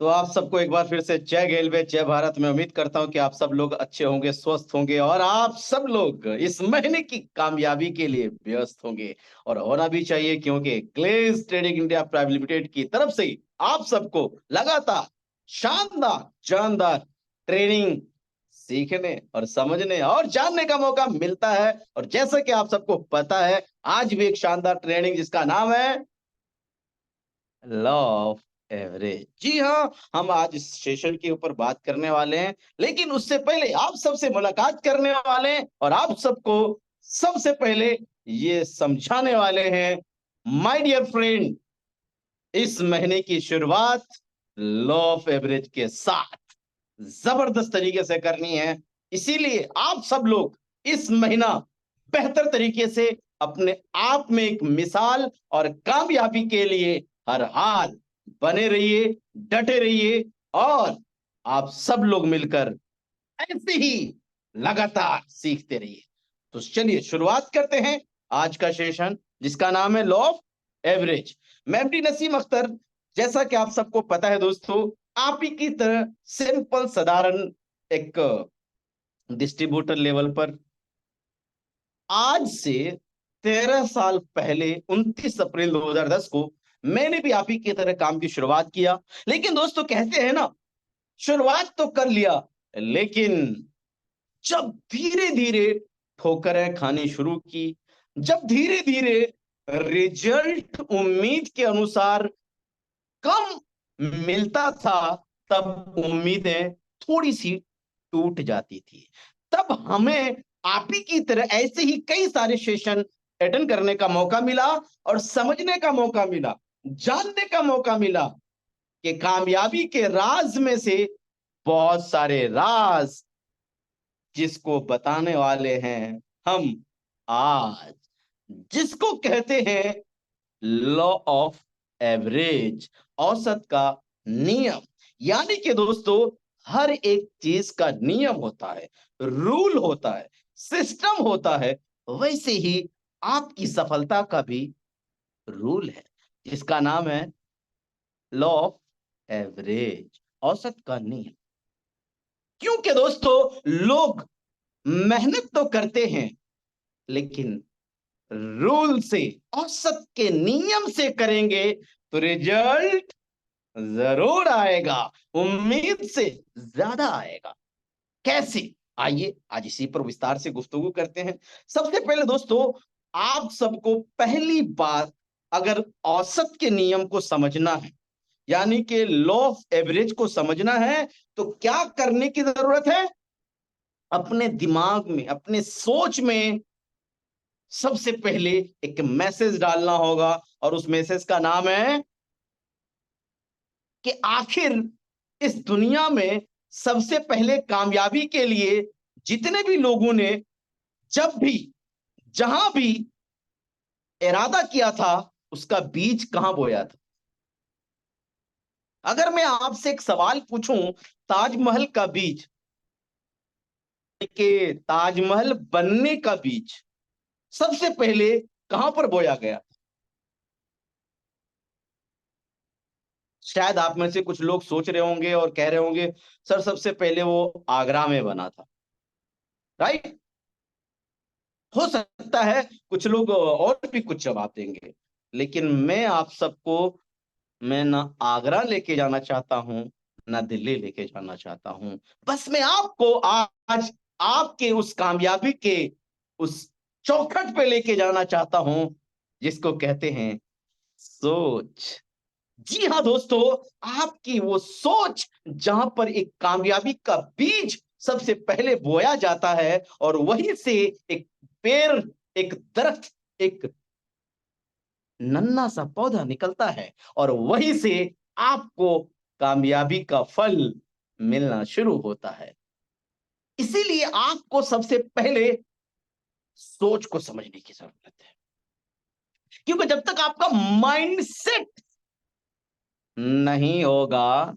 तो आप सबको एक बार फिर से जय रेलवे जय भारत। मैं उम्मीद करता हूं कि आप सब लोग अच्छे होंगे, स्वस्थ होंगे और आप सब लोग इस महीने की कामयाबी के लिए व्यस्त होंगे। और होना भी चाहिए, क्योंकि Glaze Trading India Private Limited की तरफ से आप सबको लगातार शानदार जानदार ट्रेनिंग सीखने और समझने और जानने का मौका मिलता है। और जैसा कि आप सबको पता है, आज भी एक शानदार ट्रेनिंग जिसका नाम है लॉ ऑफ एवरेज। जी हाँ, हम आज इस सेशन के ऊपर बात करने वाले हैं, लेकिन उससे पहले आप सबसे मुलाकात करने वाले हैं और आप सबको सबसे पहले ये समझाने वाले हैं, माय डियर फ्रेंड, इस महीने की शुरुआत लॉ ऑफ एवरेज के साथ जबरदस्त तरीके से करनी है। इसीलिए आप सब लोग इस महीना बेहतर तरीके से अपने आप में एक मिसाल और कामयाबी के लिए हर हाल बने रहिए, डटे रहिए और आप सब लोग मिलकर ऐसे ही लगातार सीखते रहिए। तो चलिए शुरुआत करते हैं आज का सेशन, जिसका नाम है लॉ ऑफ एवरेज। मैं एमडी नसीम अख्तर, जैसा कि आप सबको पता है दोस्तों, आप ही की तरह सिंपल साधारण एक डिस्ट्रीब्यूटर लेवल पर आज से 13 साल पहले 29 अप्रैल 2010 को मैंने भी आप ही की तरह काम की शुरुआत किया। लेकिन दोस्तों, कहते हैं ना, शुरुआत तो कर लिया, लेकिन जब धीरे धीरे ठोकरें खानी शुरू की, जब धीरे धीरे रिजल्ट उम्मीद के अनुसार कम मिलता था, तब उम्मीदें थोड़ी सी टूट जाती थी। तब हमें आप ही की तरह ऐसे ही कई सारे सेशन अटेंड करने का मौका मिला और समझने का मौका मिला, जानने का मौका मिला कि कामयाबी के राज में से बहुत सारे राज जिसको बताने वाले हैं हम आज, जिसको कहते हैं लॉ ऑफ एवरेज, औसत का नियम। यानी कि दोस्तों, हर एक चीज का नियम होता है, रूल होता है, सिस्टम होता है। वैसे ही आपकी सफलता का भी रूल है, जिसका नाम है लॉ ऑफ एवरेज, औसत का नियम। क्योंकि दोस्तों, लोग मेहनत तो करते हैं, लेकिन रूल से, औसत के नियम से करेंगे तो रिजल्ट जरूर आएगा, उम्मीद से ज्यादा आएगा। कैसे? आइए आज इसी पर विस्तार से गुफ्तगू करते हैं। सबसे पहले दोस्तों, आप सबको पहली बात, अगर औसत के नियम को समझना है, यानी कि लॉ ऑफ एवरेज को समझना है, तो क्या करने की जरूरत है? अपने दिमाग में, अपने सोच में सबसे पहले एक मैसेज डालना होगा, और उस मैसेज का नाम है कि आखिर इस दुनिया में सबसे पहले कामयाबी के लिए जितने भी लोगों ने जब भी जहां भी इरादा किया था, उसका बीज कहां बोया था। अगर मैं आपसे एक सवाल पूछूं, ताजमहल का बीज, के ताजमहल बनने का बीज सबसे पहले कहां पर बोया गया? शायद आप में से कुछ लोग सोच रहे होंगे और कह रहे होंगे, सर सबसे पहले वो आगरा में बना था। राइट? हो सकता है कुछ लोग और भी कुछ जवाब देंगे, लेकिन मैं ना आगरा लेके जाना चाहता हूं, ना दिल्ली लेके जाना चाहता हूं। बस मैं आपको आज आपके उस कामयाबी के उस चौखट पे लेके जाना चाहता हूं, जिसको कहते हैं सोच। जी हाँ दोस्तों, आपकी वो सोच, जहां पर एक कामयाबी का बीज सबसे पहले बोया जाता है, और वहीं से एक पेड़, एक दरख्त, एक नन्हा सा पौधा निकलता है, और वहीं से आपको कामयाबी का फल मिलना शुरू होता है। इसीलिए आपको सबसे पहले सोच को समझने की जरूरत है, क्योंकि जब तक आपका माइंडसेट नहीं होगा,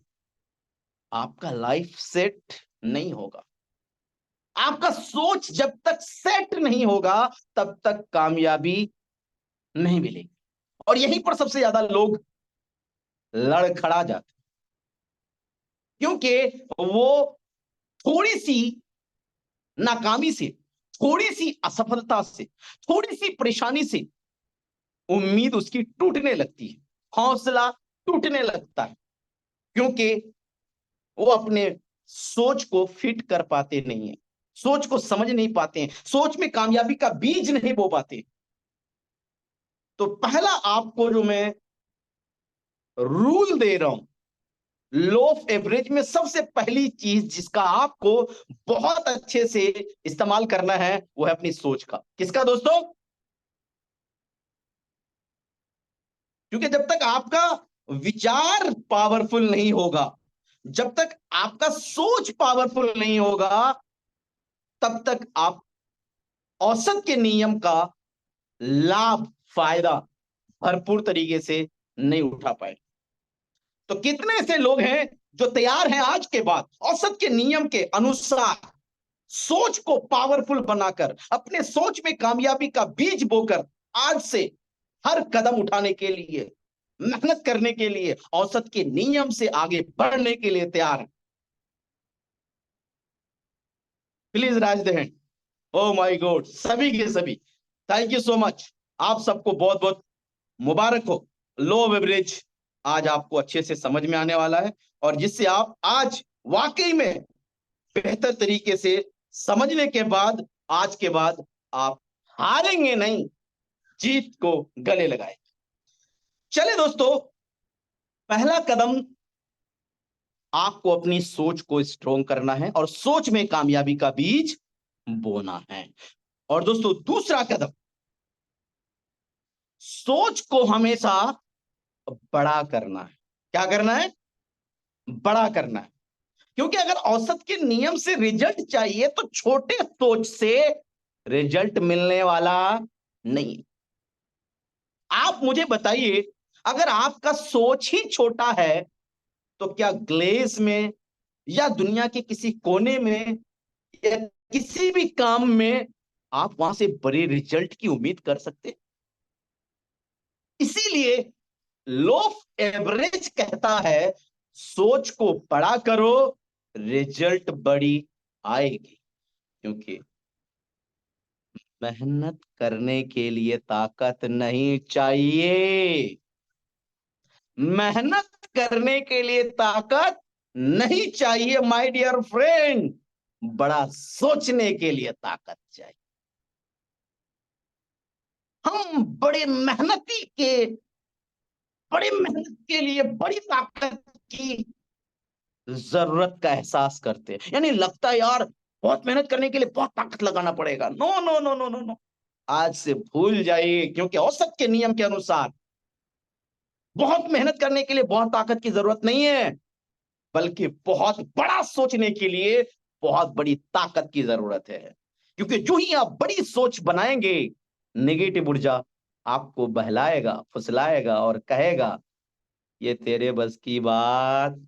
आपका लाइफ सेट नहीं होगा। आपका सोच जब तक सेट नहीं होगा, तब तक कामयाबी नहीं मिलेगी। और यहीं पर सबसे ज्यादा लोग लड़खड़ा जाते हैं। क्योंकि वो थोड़ी सी नाकामी से, थोड़ी सी असफलता से, थोड़ी सी परेशानी से उम्मीद उसकी टूटने लगती है, हौसला टूटने लगता है, क्योंकि वो अपने सोच को फिट कर पाते नहीं है, सोच को समझ नहीं पाते हैं, सोच में कामयाबी का बीज नहीं बो पाते। तो पहला आपको जो मैं रूल दे रहा हूं, लो ऑफ एवरेज में सबसे पहली चीज जिसका आपको बहुत अच्छे से इस्तेमाल करना है, वो है अपनी सोच का। किसका दोस्तों? क्योंकि जब तक आपका विचार पावरफुल नहीं होगा, जब तक आपका सोच पावरफुल नहीं होगा, तब तक आप औसत के नियम का लाभ, फायदा भरपूर तरीके से नहीं उठा पाए। तो कितने ऐसे लोग हैं जो तैयार हैं आज के बाद औसत के नियम के अनुसार सोच को पावरफुल बनाकर, अपने सोच में कामयाबी का बीज बोकर आज से हर कदम उठाने के लिए, मेहनत करने के लिए, औसत के नियम से आगे बढ़ने के लिए तैयार है? Please Raj the hand. Oh my God, सभी के सभी, थैंक यू सो मच। आप सबको बहुत बहुत मुबारक हो। लो एवरेज आज आपको अच्छे से समझ में आने वाला है, और जिससे आप आज वाकई में बेहतर तरीके से समझने के बाद, आज के बाद आप हारेंगे नहीं, जीत को गले लगाए। चले दोस्तों, पहला कदम आपको अपनी सोच को स्ट्रोंग करना है और सोच में कामयाबी का बीज बोना है। और दोस्तों दूसरा कदम, सोच को हमेशा बड़ा करना है। क्या करना है? बड़ा करना है। क्योंकि अगर औसत के नियम से रिजल्ट चाहिए तो छोटे सोच से रिजल्ट मिलने वाला नहीं। आप मुझे बताइए, अगर आपका सोच ही छोटा है तो क्या ग्लेस में या दुनिया के किसी कोने में या किसी भी काम में आप वहां से बड़े रिजल्ट की उम्मीद कर सकते? इसीलिए लो एवरेज कहता है, सोच को बड़ा करो, रिजल्ट बड़ी आएगी। क्योंकि मेहनत करने के लिए ताकत नहीं चाहिए, मेहनत करने के लिए ताकत नहीं चाहिए माय डियर फ्रेंड, बड़ा सोचने के लिए ताकत चाहिए। हम बड़े मेहनत के लिए बड़ी ताकत की जरूरत का एहसास करते हैं। यानी लगता है यार बहुत मेहनत करने के लिए बहुत ताकत लगाना पड़ेगा। No no no no no no, आज से भूल जाइए। क्योंकि औसत के नियम के अनुसार बहुत मेहनत करने के लिए बहुत ताकत की जरूरत नहीं है, बल्कि बहुत बड़ा सोचने के लिए बहुत बड़ी ताकत की जरूरत है। क्योंकि जो ही आप बड़ी सोच बनाएंगे, नेगेटिव ऊर्जा आपको बहलाएगा, फुसलाएगा और कहेगा ये तेरे बस की बात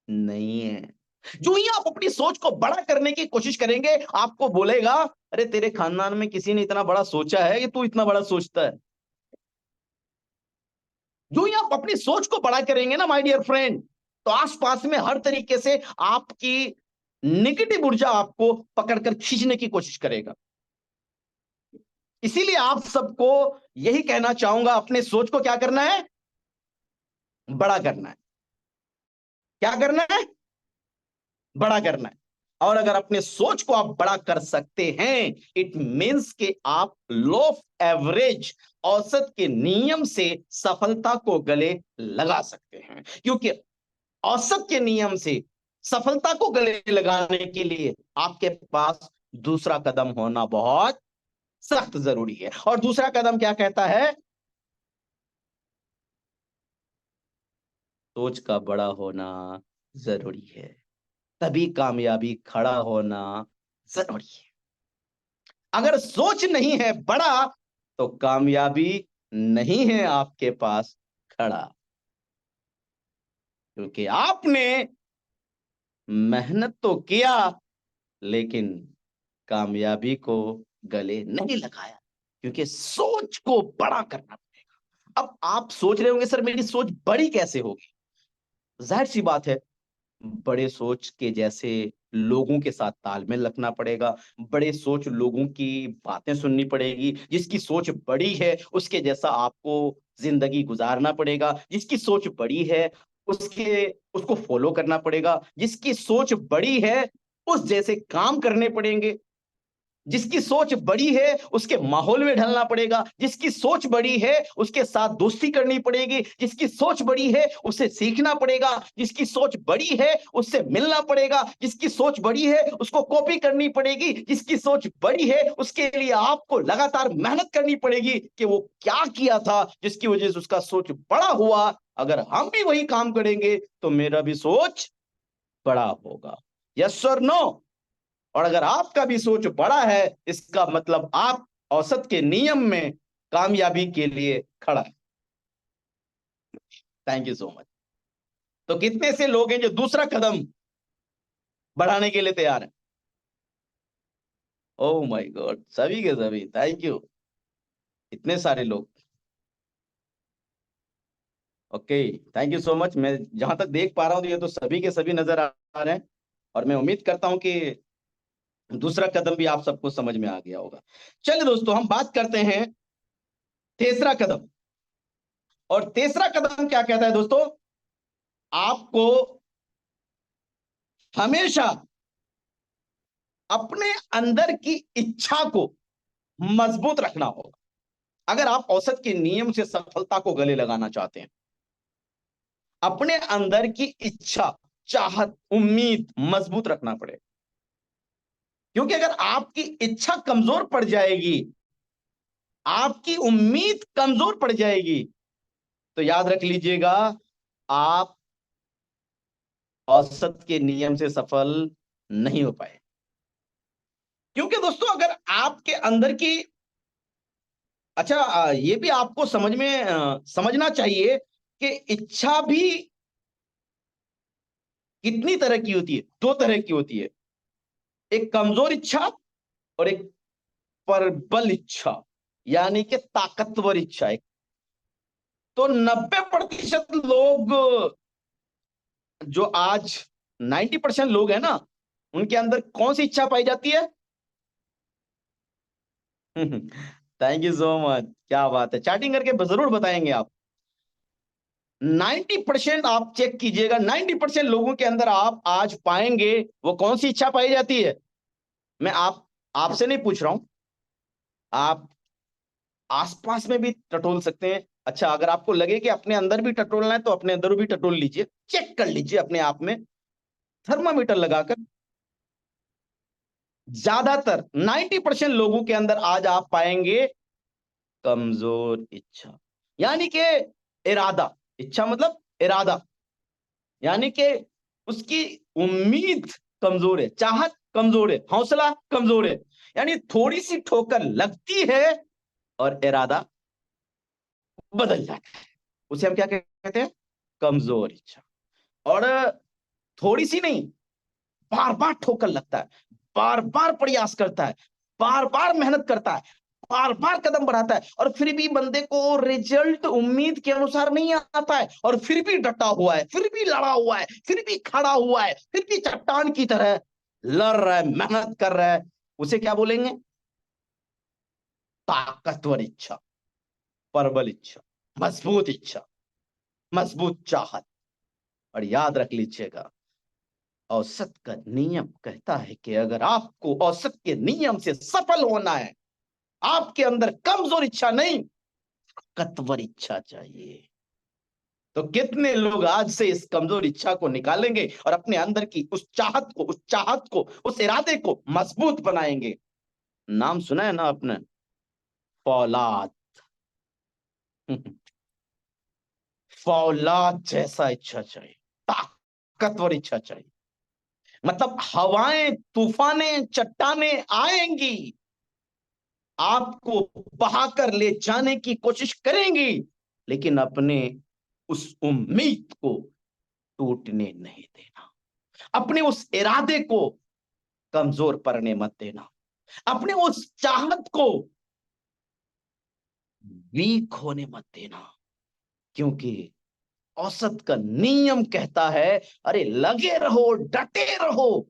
नहीं है। जो ही आप अपनी सोच को बड़ा करने की कोशिश करेंगे, आपको बोलेगा अरे तेरे खानदान में किसी ने इतना बड़ा सोचा है कि तू इतना बड़ा सोचता है। जो ही आप अपनी सोच को बड़ा करेंगे ना माय डियर फ्रेंड, तो आसपास में हर तरीके से आपकी नेगेटिव ऊर्जा आपको पकड़कर खींचने की कोशिश करेगा। इसीलिए आप सबको यही कहना चाहूंगा, अपने सोच को क्या करना है? बड़ा करना है। क्या करना है? बड़ा करना है। और अगर अपने सोच को आप बड़ा कर सकते हैं, इट मींस कि आप लो ऑफ एवरेज, औसत के नियम से सफलता को गले लगा सकते हैं। क्योंकि औसत के नियम से सफलता को गले लगाने के लिए आपके पास दूसरा कदम होना बहुत सख्त जरूरी है। और दूसरा कदम क्या कहता है? सोच का बड़ा होना जरूरी है, तभी कामयाबी खड़ा होना जरूरी है। अगर सोच नहीं है बड़ा तो कामयाबी नहीं है आपके पास खड़ा। क्योंकि आपने मेहनत तो किया, लेकिन कामयाबी को गले नहीं लगाया। क्योंकि सोच को बड़ा करना पड़ेगा। अब आप सोच रहे होंगे सर मेरी सोच बड़ी कैसे होगी? जाहिर सी बात है, बड़े सोच के जैसे लोगों के साथ तालमेल रखना पड़ेगा, बड़े सोच लोगों की बातें सुननी पड़ेगी, जिसकी सोच बड़ी है, उसके जैसा आपको ज़िंदगी गुज़ारना पड़ेगा, जिसकी सोच बड़ी है, उसको फ़ॉलो करना पड़ेगा, जिसकी सोच बड़ी है, उस जैसे काम करने पड़ेंगे। जिसकी सोच बड़ी है, उसके माहौल में ढलना पड़ेगा, जिसकी सोच बड़ी है, उसके साथ दोस्ती करनी पड़ेगी, जिसकी सोच बड़ी है, उसे सीखना पड़ेगा, जिसकी सोच बड़ी है, उससे मिलना पड़ेगा, जिसकी सोच बड़ी है, उसको कॉपी करनी पड़ेगी, जिसकी सोच बड़ी है, उसके लिए आपको लगातार मेहनत करनी पड़ेगी कि वो क्या किया था, जिसकी वजह से उसका सोच बड़ा हुआ। अगर हम भी वही काम करेंगे, तो मेरा भी सोच बड़ा होगा। यस और नो? और अगर आपका भी सोच बड़ा है, इसका मतलब आप औसत के नियम में कामयाबी के लिए खड़ा है। Thank you so much. तो कितने से लोग हैं जो दूसरा कदम बढ़ाने के लिए तैयार हैं? ओह माय गॉड, सभी के सभी, थैंक यू। इतने सारे लोग। Okay, thank you so much. मैं जहां तक देख पा रहा हूं, तो ये तो सभी के सभी नजर आ रहे हैं, और मैं उम्मीद करता हूं कि दूसरा कदम भी आप सबको समझ में आ गया होगा। चलिए दोस्तों, हम बात करते हैं तीसरा कदम। और तीसरा कदम क्या कहता है दोस्तों? आपको हमेशा अपने अंदर की इच्छा को मजबूत रखना होगा। अगर आप औसत के नियम से सफलता को गले लगाना चाहते हैं, अपने अंदर की इच्छा, चाहत, उम्मीद मजबूत रखना पड़ेगा। क्योंकि अगर आपकी इच्छा कमजोर पड़ जाएगी, आपकी उम्मीद कमजोर पड़ जाएगी, तो याद रख लीजिएगा, आप औसत के नियम से सफल नहीं हो पाए। क्योंकि दोस्तों, अगर आपके अंदर की, अच्छा, ये भी आपको समझना चाहिए कि इच्छा भी कितनी तरह की होती है। दो तरह की होती है, एक कमजोर इच्छा और एक प्रबल इच्छा, यानी कि ताकतवर इच्छा। तो 90% लोग, जो आज 90% लोग हैं ना, उनके अंदर कौन सी इच्छा पाई जाती है? थैंक यू सो मच, क्या बात है, चैटिंग करके जरूर बताएंगे आप। 90% आप चेक कीजिएगा, 90% लोगों के अंदर आप आज पाएंगे, वो कौन सी इच्छा पाई जाती है? मैं आपसे नहीं पूछ रहा हूं, आप आसपास में भी टटोल सकते हैं। अच्छा, अगर आपको लगे कि अपने अंदर भी टटोलना है, तो अपने अंदर भी टटोल लीजिए, चेक कर लीजिए अपने आप में, थर्मामीटर लगाकर। ज्यादातर 90% लोगों के अंदर आज आप पाएंगे कमजोर इच्छा, यानी कि इरादा। इच्छा मतलब इरादा, यानी कि उसकी उम्मीद कमजोर है, चाहत कमजोर है, हौसला कमजोर है। यानी थोड़ी सी ठोकर लगती है और इरादा बदल जाता है। उसे हम क्या कहते हैं? कमजोर इच्छा। और थोड़ी सी नहीं, बार बार ठोकर लगता है, बार बार प्रयास करता है, बार बार मेहनत करता है, बार बार कदम बढ़ाता है, और फिर भी बंदे को रिजल्ट उम्मीद के अनुसार नहीं आता है, और फिर भी डटा हुआ है, फिर भी लड़ा हुआ है, फिर भी खड़ा हुआ है, फिर भी चट्टान की तरह लड़ रहा है, मेहनत कर रहा है। उसे क्या बोलेंगे? ताकतवर इच्छा, प्रबल इच्छा, मजबूत इच्छा, मजबूत चाहत। और याद रख लीजिएगा, औसत का नियम कहता है कि अगर आपको औसत के नियम से सफल होना है, आपके अंदर कमजोर इच्छा नहीं, ताकतवर इच्छा चाहिए। तो कितने लोग आज से इस कमजोर इच्छा को निकालेंगे और अपने अंदर की उस चाहत को, उस इरादे को मजबूत बनाएंगे? नाम सुना है ना आपने? फौलाद। फौलाद जैसा इच्छा चाहिए, ताकतवर इच्छा चाहिए। मतलब हवाएं, तूफानें, चट्टानें आएंगी, आपको बहाकर ले जाने की कोशिश करेंगी, लेकिन अपने उस उम्मीद को टूटने नहीं देना, अपने उस इरादे को कमजोर पड़ने मत देना, अपने उस चाहत को वीक होने मत देना। क्योंकि औसत का नियम कहता है, अरे लगे रहो, डटे रहो,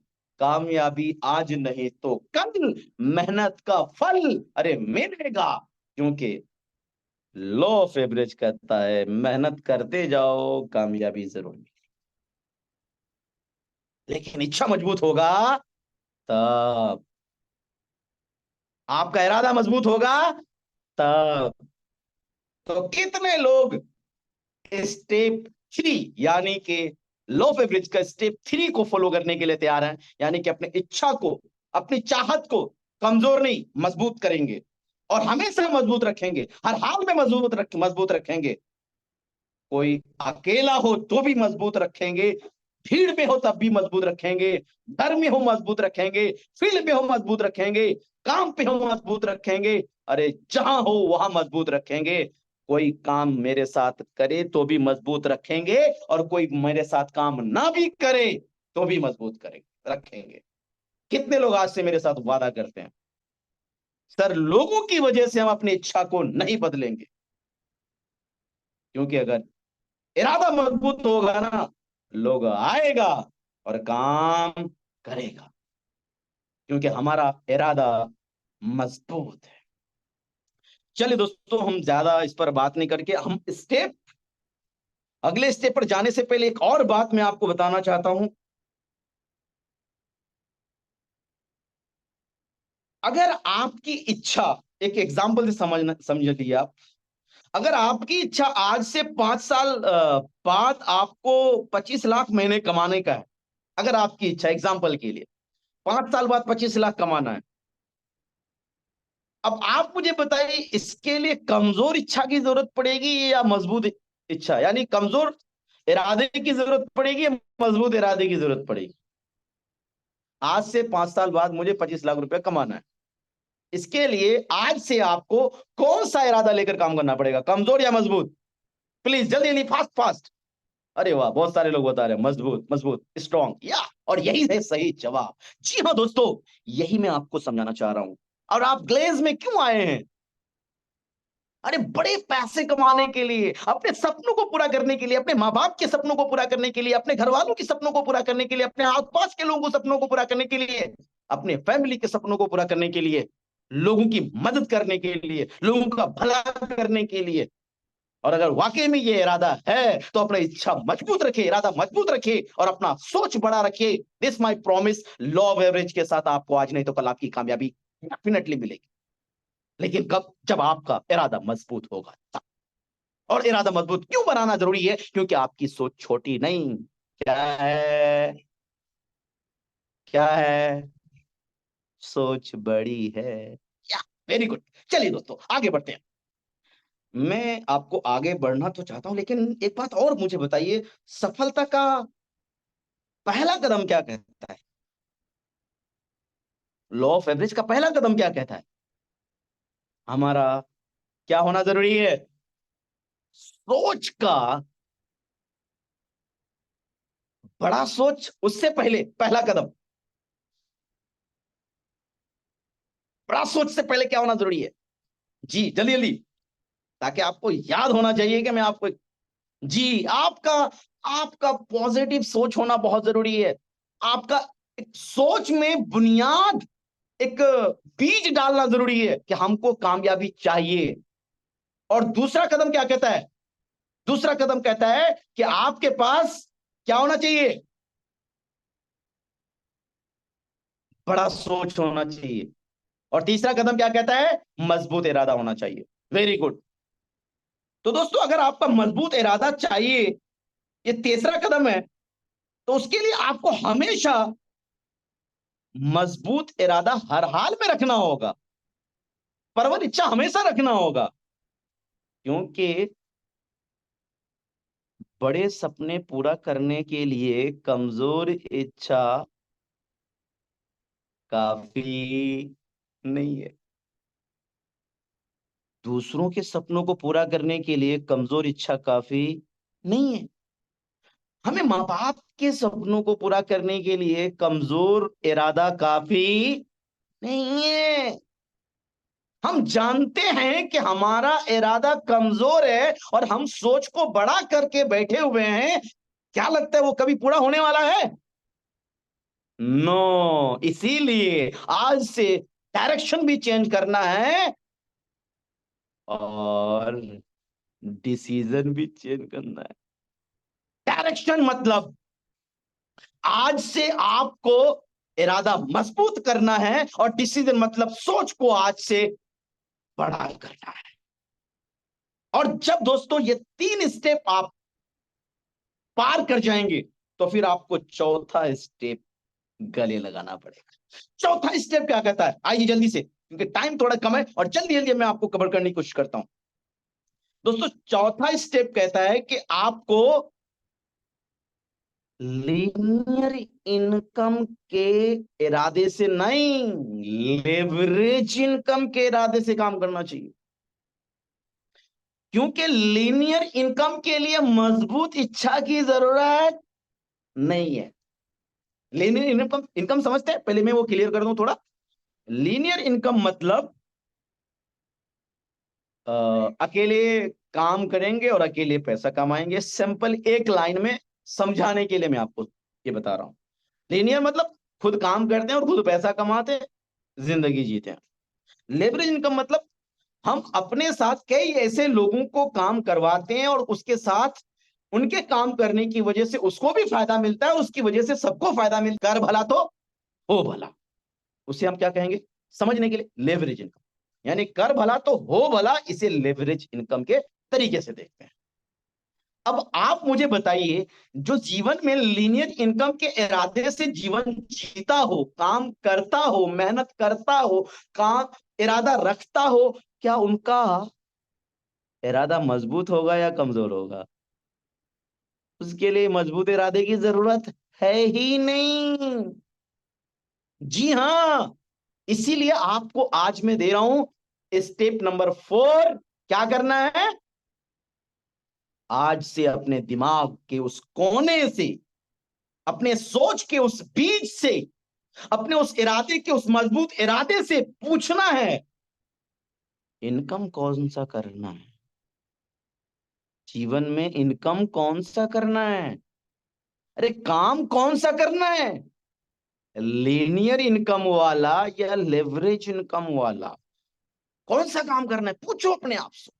कामयाबी आज नहीं तो कल मेहनत का फल अरे मिलेगा। क्योंकि लॉ ऑफ एवरेज कहता है, मेहनत करते जाओ, कामयाबी जरूर मिलेगी। लेकिन इच्छा मजबूत होगा तब, आपका इरादा मजबूत होगा तब। तो कितने लोग स्टेप 3 यानी कि लॉ ऑफ एवरेज का स्टेप 3 को फॉलो करने के लिए तैयार हैं, यानी कि अपनी इच्छा को, अपनी चाहत को कमजोर नहीं मजबूत करेंगे, और हमेशा मजबूत रखेंगे, हर हाल में मजबूत रखेंगे। कोई अकेला हो तो भी मजबूत रखेंगे, भीड़ में हो तब भी मजबूत रखेंगे, घर में हो मजबूत रखेंगे, फील्ड में हो मजबूत रखेंगे, काम पे हो मजबूत रखेंगे, अरे जहां हो वहां मजबूत रखेंगे। कोई काम मेरे साथ करे तो भी मजबूत रखेंगे, और कोई मेरे साथ काम ना भी करे तो भी मजबूत करेंगे, रखेंगे। कितने लोग आज से मेरे साथ वादा करते हैं, सर लोगों की वजह से हम अपनी इच्छा को नहीं बदलेंगे। क्योंकि अगर इरादा मजबूत होगा ना, लोग आएगा और काम करेगा, क्योंकि हमारा इरादा मजबूत है। चलिए दोस्तों, हम ज्यादा इस पर बात नहीं करके हम अगले स्टेप पर जाने से पहले एक और बात मैं आपको बताना चाहता हूं। अगर आपकी इच्छा, एक एग्जाम्पल से समझ लीजिए आप, अगर आपकी इच्छा आज से 5 साल बाद आपको 25 लाख महीने कमाने का है, अगर आपकी इच्छा एग्जाम्पल के लिए 5 साल बाद 25 लाख कमाना है, अब आप मुझे बताइए इसके लिए कमजोर इच्छा की जरूरत पड़ेगी या मजबूत इच्छा, यानी कमजोर इरादे की जरूरत पड़ेगी या मजबूत इरादे की जरूरत पड़ेगी? आज से 5 साल बाद मुझे 25 लाख रुपए कमाना है, इसके लिए आज से आपको कौन सा इरादा लेकर काम करना पड़ेगा, कमजोर या मजबूत? प्लीज जल्दी जल्दी, फास्ट फास्ट। अरे वाह, बहुत सारे लोग बता रहे हैं मजबूत मजबूत, स्ट्रॉन्ग, या और यही है सही जवाब। जी हाँ दोस्तों, यही मैं आपको समझाना चाह रहा हूं। और आप ग्लेज में क्यों आए हैं? अरे बड़े पैसे कमाने के लिए, अपने सपनों को पूरा करने के लिए, अपने माँ बाप के सपनों को पूरा करने के लिए, अपने घर वालों के सपनों को पूरा करने के लिए, अपने आसपास के लोगों के सपनों को पूरा करने के लिए, अपने फैमिली के सपनों को पूरा करने के लिए, लोगों की मदद करने के लिए, लोगों का भला करने के लिए। और अगर वाकई में ये इरादा है तो अपना इच्छा मजबूत रखे, इरादा मजबूत रखे और अपना सोच बड़ा रखे। This my promise, law of average के साथ आपको आज नहीं तो कल आपकी कामयाबी डेफिनेटली मिलेगी। लेकिन कब? जब आपका इरादा मजबूत होगा तब। और इरादा मजबूत क्यों बनाना जरूरी है? क्योंकि आपकी सोच छोटी नहीं, क्या है, क्या है, सोच बड़ी है। या वेरी गुड। चलिए दोस्तों, आगे बढ़ते हैं। मैं आपको आगे बढ़ना तो चाहता हूं, लेकिन एक बात और मुझे बताइए, सफलता का पहला कदम क्या कहता है? लॉ ऑफ एवरेज का पहला कदम क्या कहता है? हमारा क्या होना जरूरी है? सोच का बड़ा सोच, उससे पहले पहला कदम, बड़ा सोच से पहले क्या होना जरूरी है? जी जल्दी जल्दी, ताकि आपको याद होना चाहिए कि मैं आपको, जी आपका, आपका पॉजिटिव सोच होना बहुत जरूरी है। आपका एक सोच में बुनियाद, एक बीज डालना जरूरी है कि हमको कामयाबी चाहिए। और दूसरा कदम क्या कहता है? दूसरा कदम कहता है कि आपके पास क्या होना चाहिए? बड़ा सोच होना चाहिए। और तीसरा कदम क्या कहता है? मजबूत इरादा होना चाहिए। Very good. तो दोस्तों, अगर आपका मजबूत इरादा चाहिए, ये तीसरा कदम है, तो उसके लिए आपको हमेशा मजबूत इरादा हर हाल में रखना होगा, परवर इच्छा हमेशा रखना होगा। क्योंकि बड़े सपने पूरा करने के लिए कमजोर इच्छा काफी नहीं है। दूसरों के सपनों को पूरा करने के लिए कमजोर इच्छा काफी नहीं है। हमें माँ बाप के सपनों को पूरा करने के लिए कमजोर इरादा काफी नहीं है। हम जानते हैं कि हमारा इरादा कमजोर है और हम सोच को बड़ा करके बैठे हुए हैं। क्या लगता है वो कभी पूरा होने वाला है? नो। इसीलिए आज से डायरेक्शन भी चेंज करना है और डिसीजन भी चेंज करना है। डायरेक्शन मतलब आज से आपको इरादा मजबूत करना है और डिसीजन मतलब सोच को आज से बड़ा करना है। और जब दोस्तों ये तीन स्टेप आप पार कर जाएंगे तो फिर आपको चौथा स्टेप गले लगाना पड़ेगा। चौथा स्टेप क्या कहता है, आइए जल्दी से, क्योंकि टाइम थोड़ा कम है और जल्दी जल्दी मैं आपको कवर करने की कोशिश करता हूं। दोस्तों चौथा स्टेप कहता है कि आपको लीनियर इनकम के इरादे से नहीं, लेवरेज इनकम के इरादे से काम करना चाहिए। क्योंकि लीनियर इनकम के लिए मजबूत इच्छा की जरूरत नहीं है। लीनियर इनकम इनकम समझते हैं, पहले मैं वो क्लियर कर दूं थोड़ा। लीनियर इनकम मतलब अकेले काम करेंगे और अकेले पैसा कमाएंगे। सिंपल एक लाइन में समझाने के लिए मैं आपको ये बता रहा हूं। लीनियर मतलब खुद काम करते हैं और खुद पैसा कमाते हैं, जिंदगी जीते हैं। लेवरेज इनकम मतलब हम अपने साथ कई ऐसे लोगों को काम करवाते हैं और उसके साथ उनके काम करने की वजह से उसको भी फायदा मिलता है, उसकी वजह से सबको फायदा मिलता है। कर भला तो हो भला, उसे हम क्या कहेंगे समझने के लिए, लेवरेज इनकम। यानी कर भला तो हो भला, इसे लेवरेज इनकम के तरीके से देखते हैं। अब आप मुझे बताइए, जो जीवन में लीनियर इनकम के इरादे से जीवन जीता हो, काम करता हो, मेहनत करता हो, काम इरादा रखता हो, क्या उनका इरादा मजबूत होगा या कमजोर होगा? उसके लिए मजबूत इरादे की जरूरत है ही नहीं। जी हां, इसीलिए आपको आज मैं दे रहा हूं स्टेप नंबर 4। क्या करना है? आज से अपने दिमाग के उस कोने से, अपने सोच के उस बीज से, अपने उस इरादे के उस मजबूत इरादे से पूछना है, इनकम कौन सा करना है? जीवन में इनकम कौन सा करना है? अरे काम कौन सा करना है? लीनियर इनकम वाला या लेवरेज इनकम वाला? कौन सा काम करना है, पूछो अपने आप से।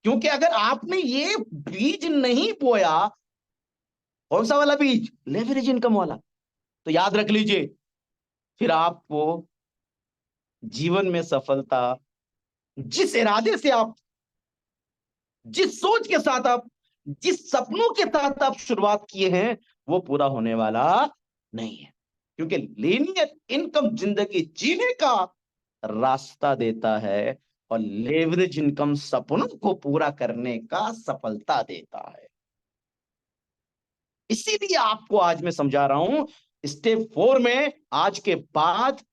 क्योंकि अगर आपने ये बीज नहीं बोया, कौन सा वाला बीज, लेवरेज इनकम वाला, तो याद रख लीजिए, फिर आपको जीवन में सफलता, जिस इरादे से आप, जिस सोच के साथ आप, जिस सपनों के साथ आप शुरुआत किए हैं, वो पूरा होने वाला नहीं है। क्योंकि लीनियर इनकम जिंदगी जीने का रास्ता देता है और लेवरेज इनकम सपनों को पूरा करने का सफलता देता है। इसीलिए आपको आज मैं समझा रहा हूं, स्टेप 4 में आज के बाद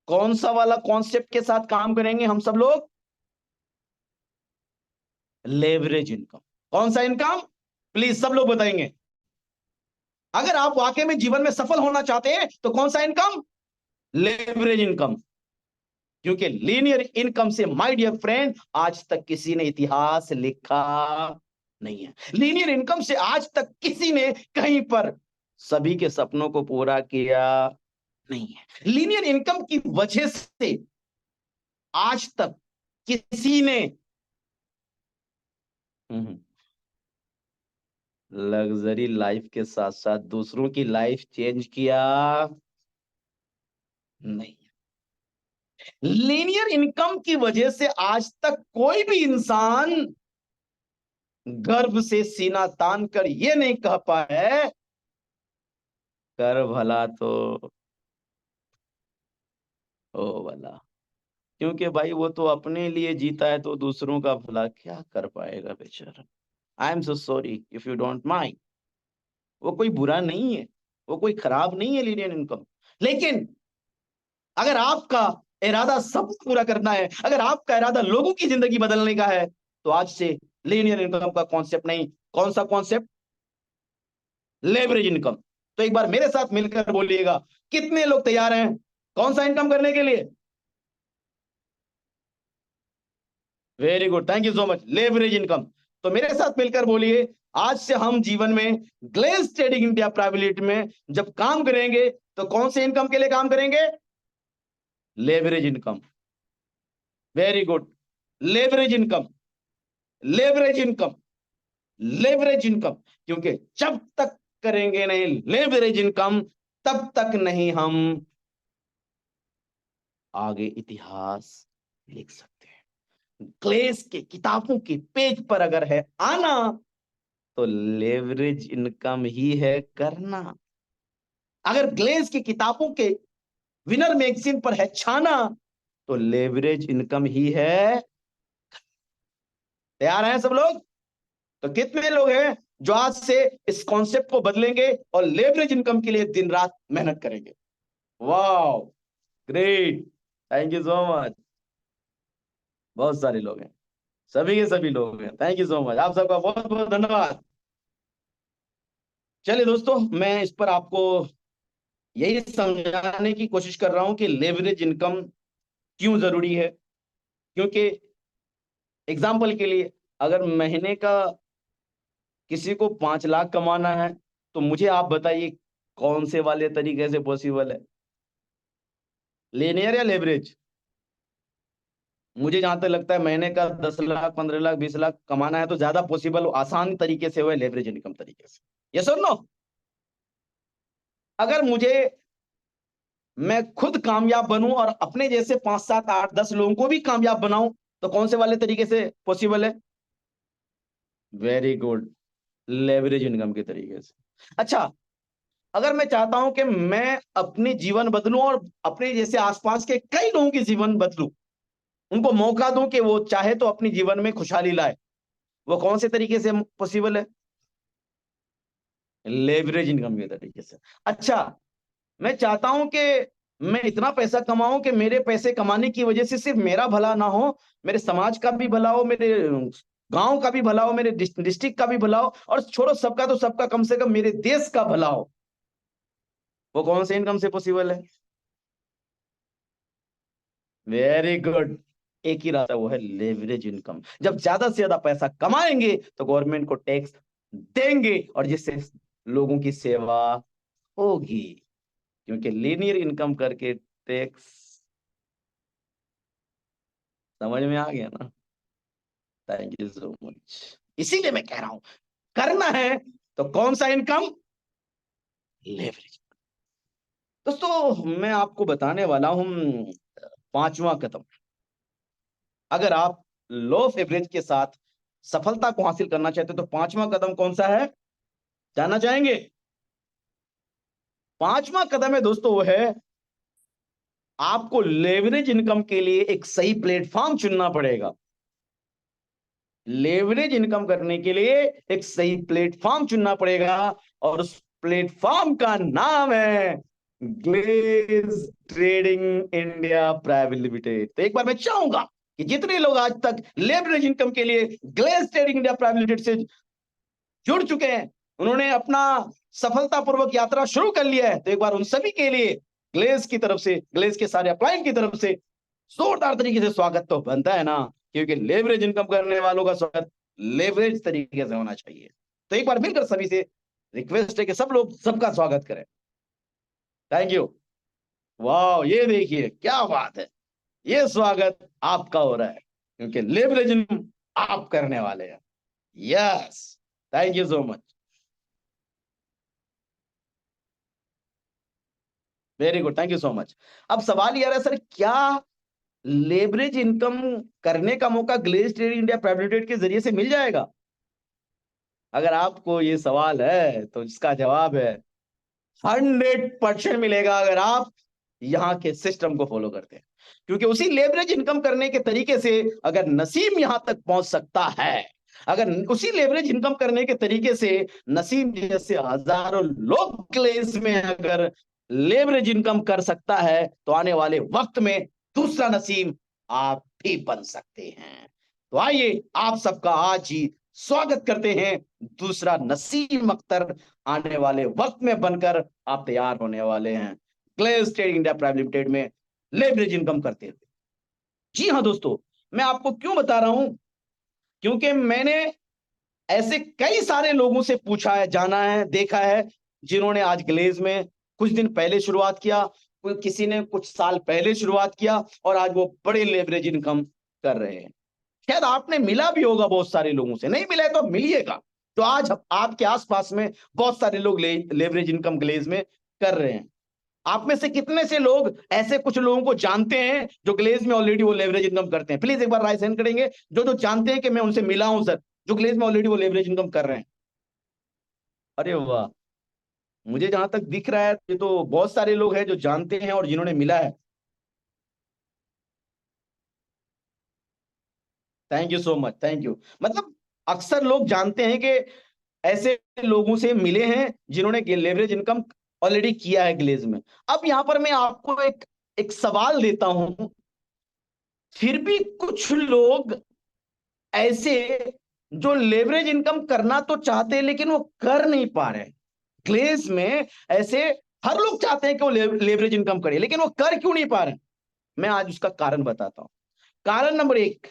कौन सा वाला कॉन्सेप्ट के साथ काम करेंगे हम सब लोग? Leverage income. कौन सा इनकम? प्लीज सब लोग बताएंगे। अगर आप वाकई में जीवन में सफल होना चाहते हैं तो कौन सा इनकम? Leverage income. क्योंकि लीनियर इनकम से माय डियर फ्रेंड आज तक किसी ने इतिहास लिखा नहीं है। लीनियर इनकम से आज तक किसी ने कहीं पर सभी के सपनों को पूरा किया नहीं है। लीनियर इनकम की वजह से आज तक किसी ने लग्जरी लाइफ के साथ साथ दूसरों की लाइफ चेंज किया नहीं। लीनियर इनकम की वजह से आज तक कोई भी इंसान गर्व से सीना तान कर यह नहीं कह पाया है, कर भला तो ओ भला। क्योंकि भाई वो तो अपने लिए जीता है, तो दूसरों का भला क्या कर पाएगा बेचारा। I am so sorry if you don't mind. वो कोई बुरा नहीं है, वो कोई खराब नहीं है लीनियर इनकम। लेकिन अगर आपका इरादा सब पूरा करना है, अगर आपका इरादा लोगों की जिंदगी बदलने का है, तो आज से लीनियर इनकम का कॉन्सेप्ट नहीं। कौन सा कॉन्सेप्ट? Leverage income. तो एक बार मेरे साथ मिलकर बोलिएगा, कितने लोग तैयार हैं कौन सा इनकम करने के लिए? Very good, thank you so much. Leverage income, तो मेरे साथ मिलकर बोलिए, आज से हम जीवन में Glaze Trading India Private Limited में जब काम करेंगे तो कौन से इनकम के लिए काम करेंगे? Leverage income. Very good, leverage income, leverage income, leverage income. क्योंकि जब तक करेंगे नहीं लेवरेज इनकम, तब तक नहीं हम आगे इतिहास लिख सकते हैं। क्लेस के किताबों के पेज पर अगर है आना, तो लेवरेज इनकम ही है करना। अगर ग्लेस की किताबों के विनर मैगजीन पर है छाना, तो लेवरेज इनकम ही है। तैयार हैं सब लोग? तो कितने लोग हैं जो आज से इस कॉन्सेप्ट को बदलेंगे और लेवरेज इनकम के लिए दिन रात मेहनत करेंगे? वाह, great, thank you so much. बहुत सारे लोग हैं, सभी के सभी लोग हैं। थैंक यू सो मच, आप सबका बहुत बहुत धन्यवाद। चलिए दोस्तों, मैं इस पर आपको यही समझाने की कोशिश कर रहा हूं कि लेवरेज इनकम क्यों जरूरी है। क्योंकि एग्जाम्पल के लिए, अगर महीने का किसी को 5 लाख कमाना है, तो मुझे आप बताइए कौन से वाले तरीके से पॉसिबल है, लीनियर या लेवरेज? मुझे जहां तक लगता है महीने का 10 लाख, 15 लाख, 20 लाख कमाना है तो ज्यादा पॉसिबल आसान तरीके से हुआ है लेवरेज इनकम तरीके से। यस और नो? अगर मुझे, मैं खुद कामयाब बनूं और अपने जैसे 5, 7, 8, 10 लोगों को भी कामयाब बनाऊं, तो कौन से वाले तरीके से पॉसिबल है? वेरी गुड, लेवरेज इनकम के तरीके से। अच्छा, अगर मैं चाहता हूं कि मैं अपनी जीवन बदलूं और अपने जैसे आसपास के कई लोगों की जीवन बदलूं, उनको मौका दूं कि वो चाहे तो अपनी जीवन में खुशहाली लाए, वो कौन से तरीके से पॉसिबल है? लेवरेज इनकम के तरीके से। अच्छा, मैं चाहता हूं कि मैं इतना पैसा कमाऊं कि मेरे पैसे कमाने की वजह से सिर्फ मेरा भला ना हो, मेरे समाज का भी भला हो, मेरे गांव का भी भला हो, मेरे डिस्ट्रिक्ट का भी भला हो, और छोड़ो सबका तो सबका, कम से कम मेरे देश का भला हो। वो कौन से इनकम से पॉसिबल है? वेरी गुड, एक ही रास्ता, वो है लेवरेज इनकम। जब ज्यादा से ज्यादा पैसा कमाएंगे तो गवर्नमेंट को टैक्स देंगे, और जिससे लोगों की सेवा होगी। क्योंकि लीनियर इनकम करके टैक्स, समझ में आ गया ना? Thank you so much. इसीलिए मैं कह रहा हूं, करना है तो कौन सा इनकम? लेवरेज। दोस्तों, मैं आपको बताने वाला हूं पांचवा कदम। अगर आप लॉ ऑफ एवरेज के साथ सफलता को हासिल करना चाहते हो तो पांचवा कदम कौन सा है, जानना चाहेंगे? पांचवा कदम है दोस्तों, वो है आपको लेवरेज इनकम के लिए एक सही प्लेटफॉर्म चुनना पड़ेगा। लेवरेज इनकम करने के लिए एक सही प्लेटफॉर्म चुनना पड़ेगा, और उस प्लेटफॉर्म का नाम है Glaze Trading India Private Limited. तो एक बार मैं चाहूंगा कि जितने लोग आज तक लेवरेज इनकम के लिए Glaze Trading India Private Limited से जुड़ चुके हैं, उन्होंने अपना सफलतापूर्वक यात्रा शुरू कर लिया है, तो एक बार उन सभी के लिए ग्लेज की तरफ से, ग्लेज के सारे अपलाइन की तरफ से जोरदार तरीके से स्वागत तो बनता है ना। क्योंकि लेवरेज इनकम करने वालों का स्वागत लेवरेज तरीके से होना चाहिए। तो एक बार मिलकर सभी से रिक्वेस्ट है कि सब लोग सबका स्वागत करें। Thank you. वाह, ये देखिए क्या बात है, ये स्वागत आपका हो रहा है क्योंकि लेवरेज इनकम आप करने वाले हैं। Yes, thank you so much. Very good, thank you so much. अब सवाल ये आ रहा है, सर क्या लेवरेज इनकम करने का मौका Glaze Trading India Private Limited के जरिए से मिल जाएगा? अगर आपको ये सवाल है तो इसका जवाब है 100% मिलेगा, अगर आप यहाँ के सिस्टम को फॉलो करते हैं। क्योंकि उसी लेवरेज इनकम करने के तरीके से अगर नसीम यहां तक पहुंच सकता है, अगर उसी लेवरेज इनकम करने के तरीके से नसीम जैसे हजारों लोग क्लेस में अगर लेवरेज इनकम कर सकता है, तो आने वाले वक्त में दूसरा नसीम आप भी बन सकते हैं। तो आइए आप सबका आज ही स्वागत करते हैं, दूसरा नसीम अख्तर आने वाले वक्त में बनकर आप तैयार होने वाले हैं Glaze Trading India Private Limited में लेवरेज इनकम करते हुए। जी हाँ दोस्तों, मैं आपको क्यों बता रहा हूं? क्योंकि मैंने ऐसे कई सारे लोगों से पूछा है, जाना है, देखा है, जिन्होंने आज ग्लेज में कुछ दिन पहले शुरुआत किया, कोई किसी ने कुछ साल पहले शुरुआत किया और आज वो बड़े लेवरेज इनकम कर रहे हैं। शायद आपने मिला भी होगा बहुत सारे लोगों से, नहीं मिला है तो मिलिएगा। तो आज आपके आसपास में बहुत सारे लोग लेवरेज इनकम ग्लेज में कर रहे हैं। आप में से कितने से लोग ऐसे कुछ लोगों को जानते हैं जो ग्लेज में ऑलरेडी वो लेवरेज इनकम करते हैं? प्लीज एक बार राइट हैंड करेंगे जो जो जानते हैं कि मैं उनसे मिला हूं सर, जो ग्लेज में ऑलरेडी वो लेवरेज इनकम कर रहे हैं। अरे वाह, मुझे जहां तक दिख रहा है ये तो बहुत सारे लोग हैं जो जानते हैं और जिन्होंने मिला है। Thank you so much, thank you. मतलब अक्सर लोग जानते हैं कि ऐसे लोगों से मिले हैं जिन्होंने लेवरेज इनकम ऑलरेडी किया है ग्लेज में। अब यहां पर मैं आपको एक एक सवाल देता हूं, फिर भी कुछ लोग ऐसे जो लेवरेज इनकम करना तो चाहते हैं लेकिन वो कर नहीं पा रहे। ग्लेज में ऐसे हर लोग चाहते हैं कि वो लेवरेज इनकम करे, लेकिन वो कर क्यों नहीं पा रहे? मैं आज उसका कारण बताता हूं। कारण नंबर एक,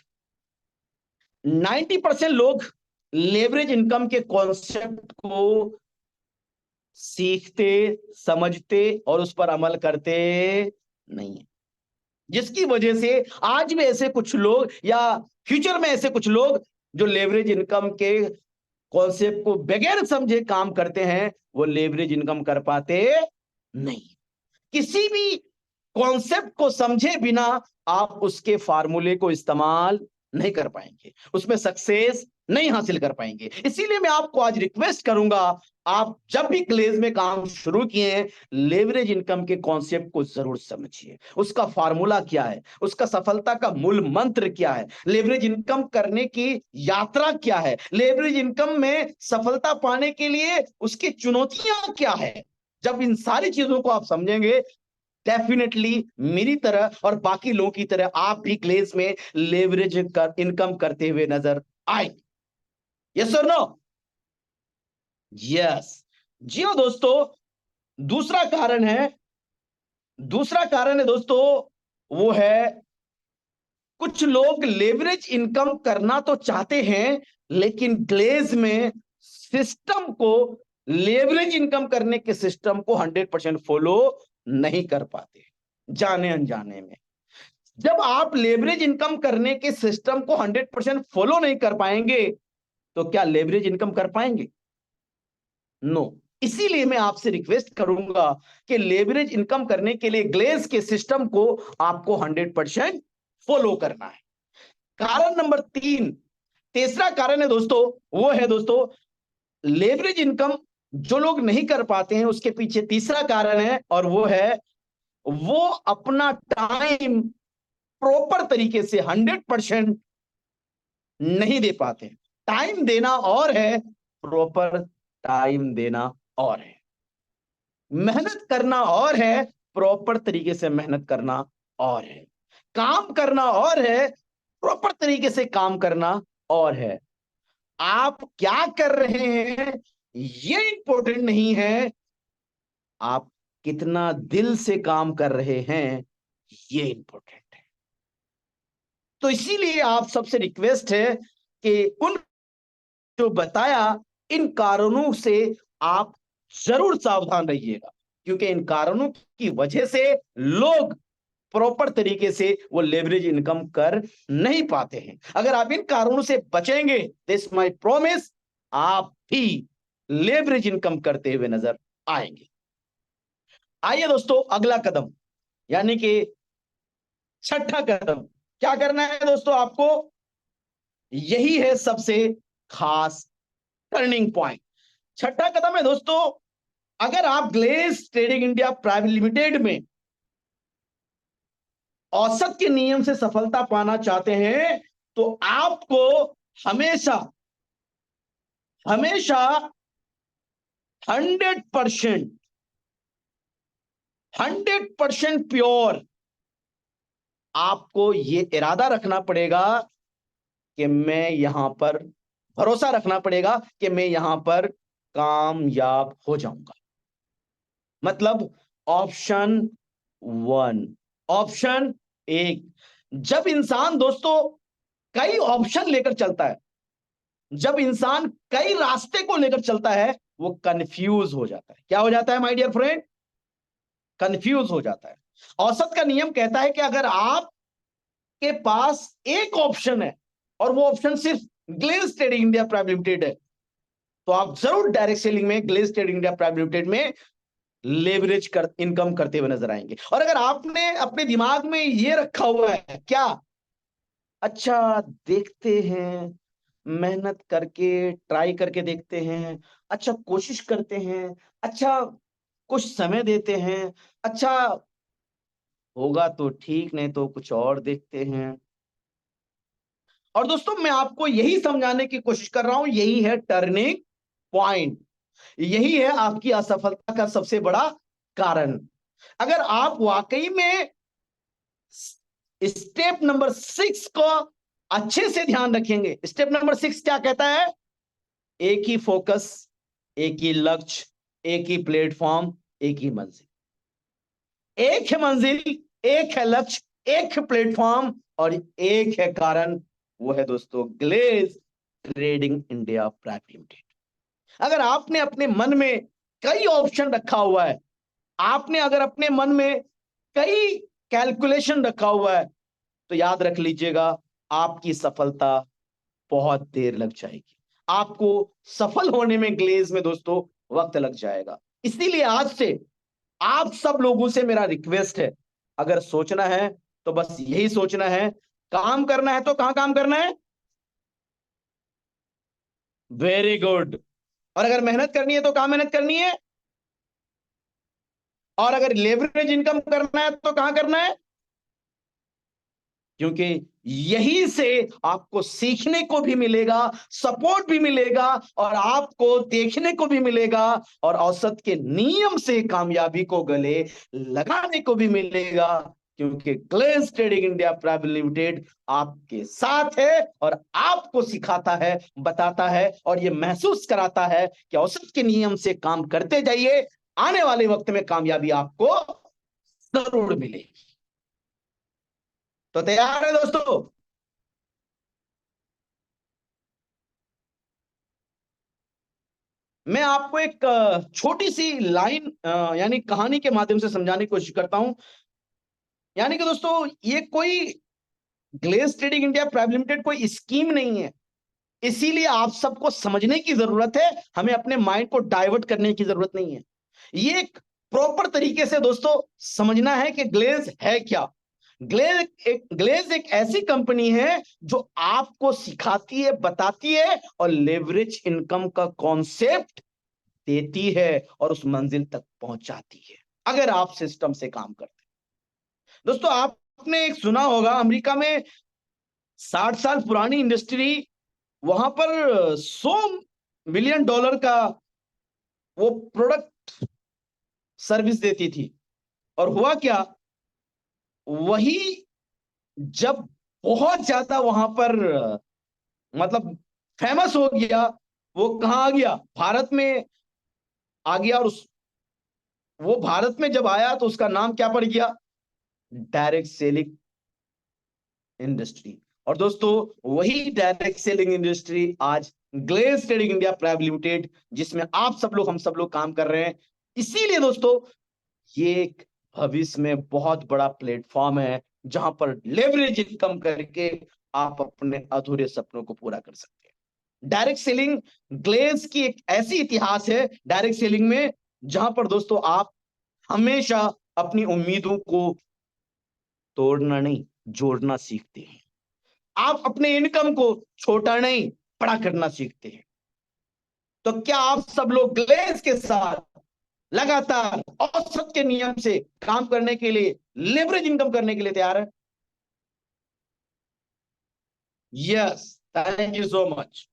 90% लोग लेवरेज इनकम के कॉन्सेप्ट को सीखते, समझते और उस पर अमल करते नहीं है, जिसकी वजह से आज भी ऐसे कुछ लोग या फ्यूचर में ऐसे कुछ लोग जो लेवरेज इनकम के कॉन्सेप्ट को बगैर समझे काम करते हैं, वो लेवरेज इनकम कर पाते नहीं। किसी भी कॉन्सेप्ट को समझे बिना आप उसके फार्मूले को इस्तेमाल नहीं कर पाएंगे, उसमें सक्सेस नहीं हासिल कर पाएंगे। इसीलिए मैं आपको आज रिक्वेस्ट करूंगा, आप जब भी ग्लेज में काम शुरू किए हैं, लेवरेज इनकम के कॉन्सेप्ट को जरूर समझिए। उसका फार्मूला क्या है, उसका सफलता का मूल मंत्र क्या है, लेवरेज इनकम करने की यात्रा क्या है, लेवरेज इनकम में सफलता पाने के लिए उसकी चुनौतियां क्या है। जब इन सारी चीजों को आप समझेंगे, डेफिनेटली मेरी तरह और बाकी लोगों की तरह आप भी ग्लेज में लेवरेज कर इनकम करते हुए नजर आए। यस और नो? यस। जी हाँ दोस्तों, दूसरा कारण है, दूसरा कारण है दोस्तों, वो है कुछ लोग लेवरेज इनकम करना तो चाहते हैं लेकिन ग्लेज में सिस्टम को, लेवरेज इनकम करने के सिस्टम को 100% फॉलो नहीं कर पाते, जाने अनजाने में। जब आप लेवरेज इनकम करने के सिस्टम को 100% फॉलो नहीं कर पाएंगे तो क्या लेवरेज इनकम कर पाएंगे? नो। इसीलिए मैं आपसे रिक्वेस्ट करूंगा कि लेवरेज इनकम करने के लिए ग्लेज के सिस्टम को आपको 100% फॉलो करना है। कारण नंबर तीन, तीसरा कारण है दोस्तों, वो है दोस्तों लेवरेज इनकम जो लोग नहीं कर पाते हैं उसके पीछे तीसरा कारण है, और वो है वो अपना टाइम प्रॉपर तरीके से 100% नहीं दे पाते। टाइम देना और है, प्रॉपर टाइम देना और है। मेहनत करना और है, प्रॉपर तरीके से मेहनत करना और है। काम करना और है, प्रॉपर तरीके से काम करना और है। आप क्या कर रहे हैं ये इंपॉर्टेंट नहीं है, आप कितना दिल से काम कर रहे हैं ये इंपॉर्टेंट है। तो इसीलिए आप सबसे रिक्वेस्ट है कि उन जो बताया इन कारणों से आप जरूर सावधान रहिएगा, क्योंकि इन कारणों की वजह से लोग प्रॉपर तरीके से वो लेवरेज इनकम कर नहीं पाते हैं। अगर आप इन कारणों से बचेंगे, दिस माय प्रॉमिस, आप भी लेवरेज इनकम करते हुए नजर आएंगे। आइए दोस्तों, अगला कदम यानी कि छठा कदम क्या करना है दोस्तों आपको? यही है सबसे खास टर्निंग पॉइंट। छठा कदम है दोस्तों, अगर आप Glaze Trading India Private Limited में औसत के नियम से सफलता पाना चाहते हैं तो आपको हमेशा हमेशा 100%, 100% प्योर आपको ये इरादा रखना पड़ेगा कि मैं यहां पर, भरोसा रखना पड़ेगा कि मैं यहां पर कामयाब हो जाऊंगा। मतलब ऑप्शन वन, ऑप्शन एक, जब इंसान दोस्तों कई ऑप्शन लेकर चलता है, जब इंसान कई रास्ते को लेकर चलता है, वो कंफ्यूज हो जाता है। क्या हो जाता है माय डियर फ्रेंड? कंफ्यूज हो जाता है। औसत का नियम कहता है कि अगर आपके पास एक ऑप्शन है और वो ऑप्शन सिर्फ Glaze Trading India Private Limited है, तो आप जरूर डायरेक्ट सेलिंग में, Glaze Trading India Private Limited में लेवरेज कर इनकम करते हुए नजर आएंगे। और अगर आपने अपने दिमाग में ये रखा हुआ है क्या, अच्छा देखते हैं, मेहनत करके ट्राई करके देखते हैं, अच्छा कोशिश करते हैं, अच्छा कुछ समय देते हैं, अच्छा होगा तो ठीक, नहीं तो कुछ और देखते हैं। और दोस्तों मैं आपको यही समझाने की कोशिश कर रहा हूं, यही है टर्निंग पॉइंट, यही है आपकी असफलता का सबसे बड़ा कारण। अगर आप वाकई में स्टेप नंबर 6 को अच्छे से ध्यान रखेंगे, स्टेप नंबर 6 क्या कहता है? एक ही फोकस, एक ही लक्ष्य, एक ही प्लेटफॉर्म, एक ही मंजिल। एक है मंजिल, एक है लक्ष्य, एक है प्लेटफॉर्म और एक है कारण, वो है दोस्तों Glaze Trading India Private Limited. अगर आपने अपने मन में कई ऑप्शन रखा हुआ है, आपने अगर अपने मन में कई कैलकुलेशन रखा हुआ है, तो याद रख लीजिएगा आपकी सफलता बहुत देर लग जाएगी। आपको सफल होने में, ग्लेज में दोस्तों वक्त लग जाएगा। इसीलिए आज से आप सब लोगों से मेरा रिक्वेस्ट है, अगर सोचना है तो बस यही सोचना है, काम करना है तो कहां काम करना है? Very good. और अगर मेहनत करनी है तो कहां मेहनत करनी है? और अगर लेवरेज इनकम करना है तो कहां करना है? क्योंकि यही से आपको सीखने को भी मिलेगा, सपोर्ट भी मिलेगा और आपको देखने को भी मिलेगा और औसत के नियम से कामयाबी को गले लगाने को भी मिलेगा। क्योंकि Glaze Trading India Private Limited आपके साथ है और आपको सिखाता है, बताता है और यह महसूस कराता है कि औसत के नियम से काम करते जाइए, आने वाले वक्त में कामयाबी आपको जरूर मिलेगी। तो तैयार है दोस्तों? मैं आपको एक छोटी सी लाइन यानी कहानी के माध्यम से समझाने की कोशिश करता हूं। यानी कि दोस्तों ये कोई Glaze Trading India Private Limited कोई स्कीम नहीं है, इसीलिए आप सबको समझने की जरूरत है, हमें अपने माइंड को डाइवर्ट करने की जरूरत नहीं है। ये एक प्रॉपर तरीके से दोस्तों समझना है कि ग्लेज है क्या। ग्लेज एक ऐसी कंपनी है जो आपको सिखाती है, बताती है और लेवरेज इनकम का कॉन्सेप्ट देती है और उस मंजिल तक पहुंचाती है, अगर आप सिस्टम से काम करते हैं। दोस्तों आपने एक सुना होगा, अमेरिका में 60 साल पुरानी इंडस्ट्री, वहां पर $100 मिलियन का वो प्रोडक्ट सर्विस देती थी। और हुआ क्या, वही जब बहुत ज्यादा वहां पर मतलब फेमस हो गया, वो कहां आ गया? भारत में आ गया। और वो भारत में जब आया तो उसका नाम क्या पड़ गया? Direct selling industry. और दोस्तों वही डायरेक्ट सेलिंग इंडस्ट्री आज Glaze Trading India Private Limited, जिसमें आप सब लोग, हम सब लोग काम कर रहे हैं। इसीलिए दोस्तों ये एक भविष्य में बहुत बड़ा प्लेटफॉर्म है, जहां पर लेवरेज इनकम करके आप अपने अधूरे सपनों को पूरा कर सकते हैं। डायरेक्ट सेलिंग, ग्लेज की एक ऐसी इतिहास है डायरेक्ट सेलिंग में, जहां पर दोस्तों आप हमेशा अपनी उम्मीदों को तोड़ना नहीं, जोड़ना सीखते हैं। आप अपने इनकम को छोटा नहीं, बड़ा करना सीखते हैं। तो क्या आप सब लोग ग्लेज के साथ लगातार औसत के नियम से काम करने के लिए, लेवरेज इनकम करने के लिए तैयार है? Yes, thank you so much.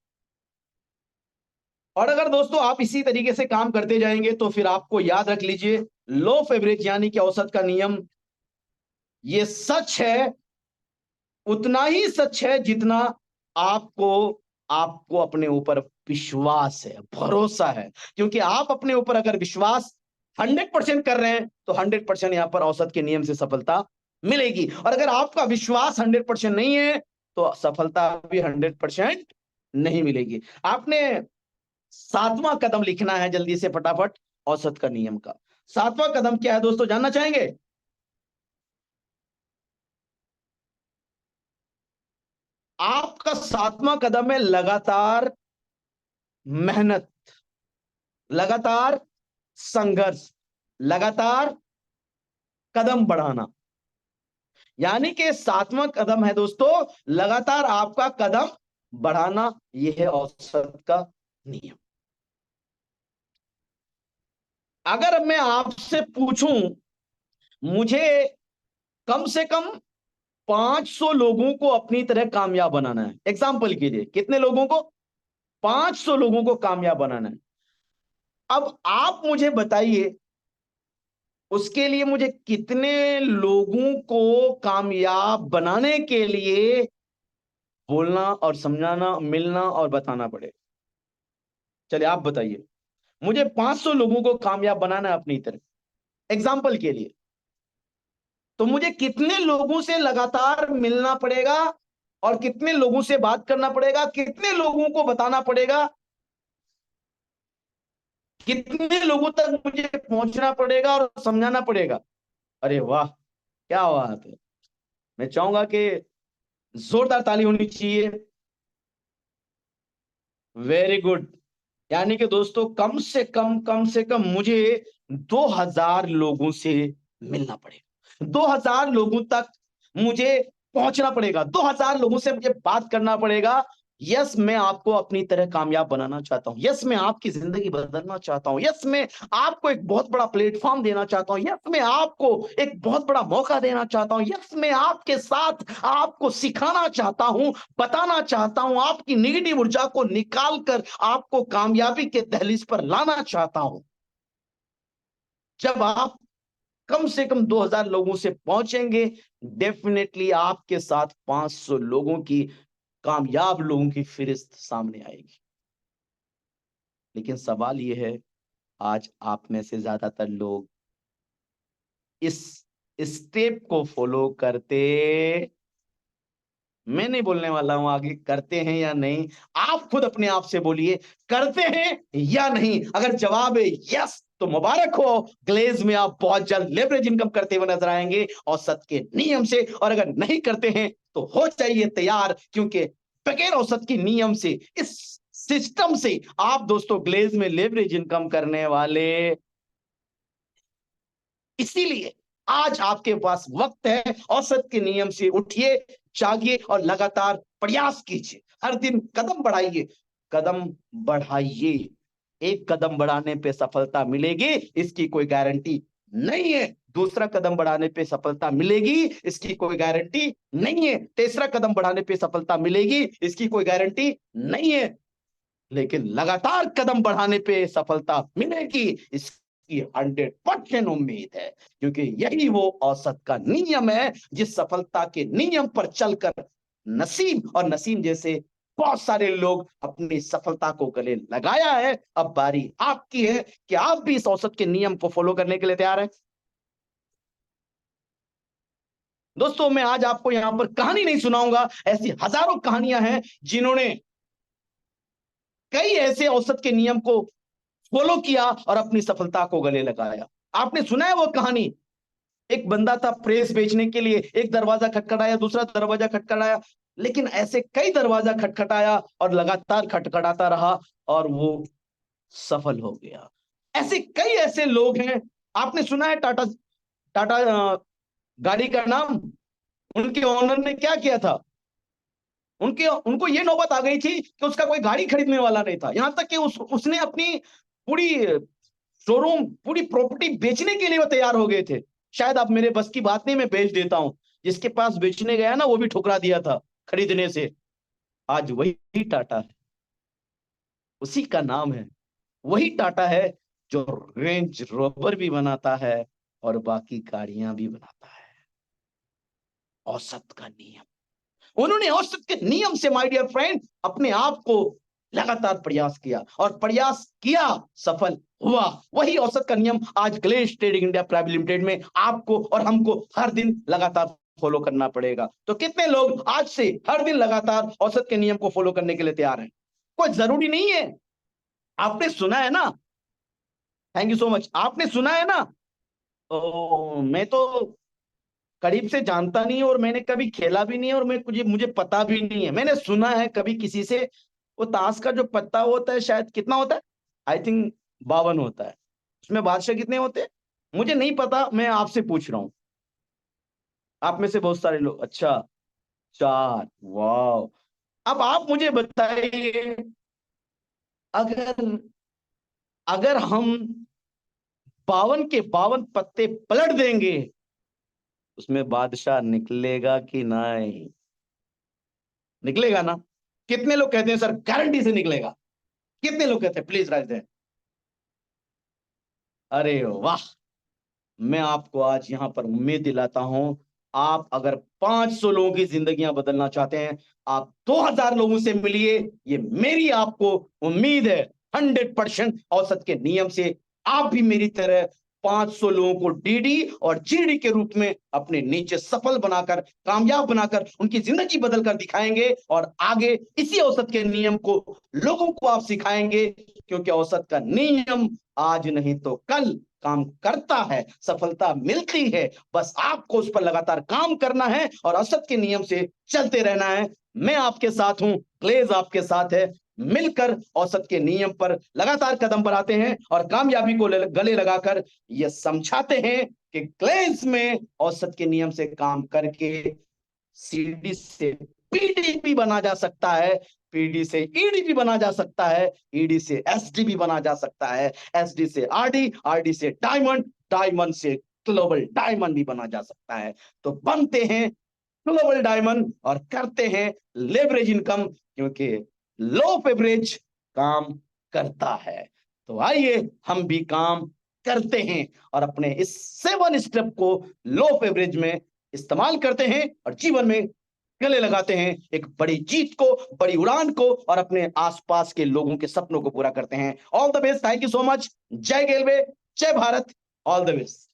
और अगर दोस्तों आप इसी तरीके से काम करते जाएंगे तो फिर आपको याद रख लीजिए, लॉ ऑफ एवरेज यानी कि औसत का नियम, ये सच है, उतना ही सच है जितना आपको आपको अपने ऊपर विश्वास है, भरोसा है। क्योंकि आप अपने ऊपर अगर विश्वास 100% कर रहे हैं तो 100% यहां पर औसत के नियम से सफलता मिलेगी। और अगर आपका विश्वास 100% नहीं है तो सफलता भी 100% नहीं मिलेगी। आपने 7वां कदम लिखना है जल्दी से फटाफट, औसत का नियम का। 7वां कदम क्या है दोस्तों, जानना चाहेंगे? आपका 7वां कदम है लगातार मेहनत, लगातार संघर्ष, लगातार कदम बढ़ाना। यानी कि 7वां कदम है दोस्तों, लगातार आपका कदम बढ़ाना। यह है औसत का नियम। अगर मैं आपसे पूछूं, मुझे कम से कम 500 लोगों को अपनी तरह कामयाब बनाना है, एग्जाम्पल के लिए कितने लोगों को? 500 लोगों को कामयाब बनाना है। अब आप मुझे बताइए, उसके लिए मुझे कितने लोगों को कामयाब बनाने के लिए बोलना और समझाना, मिलना और बताना पड़े? चलिए आप बताइए। मुझे 500 लोगों को कामयाब बनाना है अपनी तरफ, एग्जाम्पल के लिए, तो मुझे कितने लोगों से लगातार मिलना पड़ेगा और कितने लोगों से बात करना पड़ेगा, कितने लोगों को बताना पड़ेगा, कितने लोगों तक मुझे पहुंचना पड़ेगा और समझाना पड़ेगा? अरे वाह, क्या बात है! मैं चाहूंगा कि जोरदार ताली होनी चाहिए। Very good. यानी कि दोस्तों कम से कम मुझे 2000 लोगों से मिलना पड़ेगा, 2000 लोगों तक मुझे पहुंचना पड़ेगा, 2000 लोगों से मुझे बात करना पड़ेगा। यस, मैं आपको अपनी तरह कामयाब बनाना चाहता हूं। यस, मैं आपकी जिंदगी बदलना चाहता हूं। यस, मैं आपको एक बहुत बड़ा प्लेटफॉर्म देना चाहता हूं। यस, मैं आपको एक बहुत बड़ा मौका देना चाहता हूं। यस, मैं आपके साथ आपको सिखाना चाहता हूं, बताना चाहता हूं, आपकी नेगेटिव ऊर्जा को निकाल कर आपको कामयाबी के दहलीज पर लाना चाहता हूं। जब आप कम से कम 2000 लोगों से पहुंचेंगे, डेफिनेटली आपके साथ 500 लोगों की, कामयाब लोगों की फिरिस्त सामने आएगी। लेकिन सवाल यह है, आज आप में से ज्यादातर लोग इस स्टेप को फॉलो करते, मैं नहीं बोलने वाला हूं आगे, करते हैं या नहीं? आप खुद अपने आप से बोलिए, करते हैं या नहीं? अगर जवाब है यस, तो मुबारक हो, ग्लेज में आप बहुत जल्द लेवरेज इनकम करते हुए नजर आएंगे औसत के नियम से। और अगर नहीं करते हैं तो हो जाइए तैयार, क्योंकि बगैर औसत के नियम से, इस सिस्टम से आप दोस्तों ग्लेज में लेवरेज इनकम करने वाले। इसीलिए आज आपके पास वक्त है, औसत के नियम से उठिए, जागिए और लगातार प्रयास कीजिए। हर दिन कदम बढ़ाइए, कदम बढ़ाइए। एक कदम बढ़ाने पे सफलता मिलेगी, इसकी कोई गारंटी नहीं है। दूसरा कदम बढ़ाने पे सफलता मिलेगी, इसकी कोई गारंटी नहीं है। तीसरा कदम बढ़ाने पे सफलता मिलेगी, इसकी कोई गारंटी नहीं है। लेकिन लगातार कदम बढ़ाने पे सफलता मिलेगी, इसकी 100% उम्मीद है। क्योंकि यही वो औसत का नियम है, जिस सफलता के नियम पर चलकर नसीम और नसीम जैसे बहुत सारे लोग अपनी सफलता को गले लगाया है। अब बारी आपकी है कि आप भी इस औसत के नियम को फॉलो करने के लिए तैयार हैं। दोस्तों, मैं आज आपको यहां पर कहानी नहीं सुनाऊंगा, ऐसी हजारों कहानियां हैं जिन्होंने कई ऐसे औसत के नियम को फॉलो किया और अपनी सफलता को गले लगाया। आपने सुना है वो कहानी? एक बंदा था प्रेस बेचने के लिए, एक दरवाजा खटखटाया, दूसरा दरवाजा खटखटाया, लेकिन ऐसे कई दरवाजा खटखटाया और लगातार खटखटाता रहा और वो सफल हो गया। ऐसे कई ऐसे लोग हैं। आपने सुना है टाटा, टाटा गाड़ी का नाम, उनके ओनर ने क्या किया था? उनके उनको ये नौबत आ गई थी कि उसका कोई गाड़ी खरीदने वाला नहीं था। यहां तक कि उसने अपनी पूरी शोरूम, पूरी प्रॉपर्टी बेचने के लिए वो तैयार हो गए थे। शायद अब मेरे बस की बात नहीं, मैं बेच देता हूं। जिसके पास बेचने गया ना, वो भी ठुकरा दिया था खरीदने से। आज वही टाटा है, उसी का नाम है। वही टाटा है जो रेंज रोवर भी बनाता है और बाकी गाड़ियां भी बनाता है। औसत का नियम, उन्होंने औसत के नियम से माय डियर फ्रेंड अपने आप को लगातार प्रयास किया और प्रयास किया, सफल हुआ। वही औसत का नियम आज Glaze Trading India Private Limited में आपको और हमको हर दिन लगातार फॉलो करना पड़ेगा। तो कितने लोग आज से हर दिन लगातार औसत के नियम को फॉलो करने के लिए तैयार हैं? कोई जरूरी नहीं है। आपने सुना है ना? Thank you so much. आपने सुना है ना? मैं तो करीब से जानता नहीं और मैंने कभी खेला भी नहीं है और मैं मुझे मुझे पता भी नहीं है। मैंने सुना है कभी किसी से, वो ताश का जो पत्ता होता है शायद कितना होता है, आई थिंक 52 होता है। उसमें बादशाह कितने होते हैं मुझे नहीं पता, मैं आपसे पूछ रहा हूँ। आप में से बहुत सारे लोग, अच्छा, 4, वाह। अब आप मुझे बताइए, अगर अगर हम 52 के 52 पत्ते पलट देंगे, उसमें बादशाह निकलेगा कि नहीं? निकलेगा ना? कितने लोग कहते हैं सर गारंटी से निकलेगा? कितने लोग कहते हैं? प्लीज राइट दें। अरे वाह, मैं आपको आज यहां पर उम्मीद दिलाता हूं, आप अगर 500 लोगों की जिंदगियां बदलना चाहते हैं, आप 2000 लोगों से मिलिए। ये मेरी आपको उम्मीद है। 100% औसत के नियम से आप भी मेरी तरह 500 लोगों को डीडी और जीडी के रूप में अपने नीचे सफल बनाकर, कामयाब बनाकर उनकी जिंदगी बदल कर दिखाएंगे और आगे इसी औसत के नियम को लोगों को आप सिखाएंगे, क्योंकि औसत का नियम आज नहीं तो कल काम करता है, सफलता मिलती है। बस आपको उस पर लगातार काम करना है और औसत के नियम से चलते रहना है। मैं आपके साथ हूं, क्लेज आपके साथ है। मिलकर औसत के नियम पर लगातार कदम बढ़ाते हैं और कामयाबी को गले लगाकर यह समझाते हैं कि क्लेज में औसत के नियम से काम करके सीडी से पीडी भी बना जा सकता है, पीडी से ईडी भी बना जा सकता है, ईडी से एसडी भी बना जा सकता है, एसडी से आरडी, आरडी से डायमंड, डायमंड से ग्लोबल डायमंड भी बना जा सकता है। तो बनते हैं ग्लोबल डायमंड और करते हैं लेवरेज इनकम, क्योंकि लो ऑफ एवरेज काम करता है। तो आइए हम भी काम करते हैं और अपने इस 7 स्टेप को लो ऑफ एवरेज में इस्तेमाल करते हैं और जीवन में गले लगाते हैं एक बड़ी जीत को, बड़ी उड़ान को और अपने आसपास के लोगों के सपनों को पूरा करते हैं। All the best, thank you so much. जय गेलवे, जय भारत, ऑल द बेस्ट।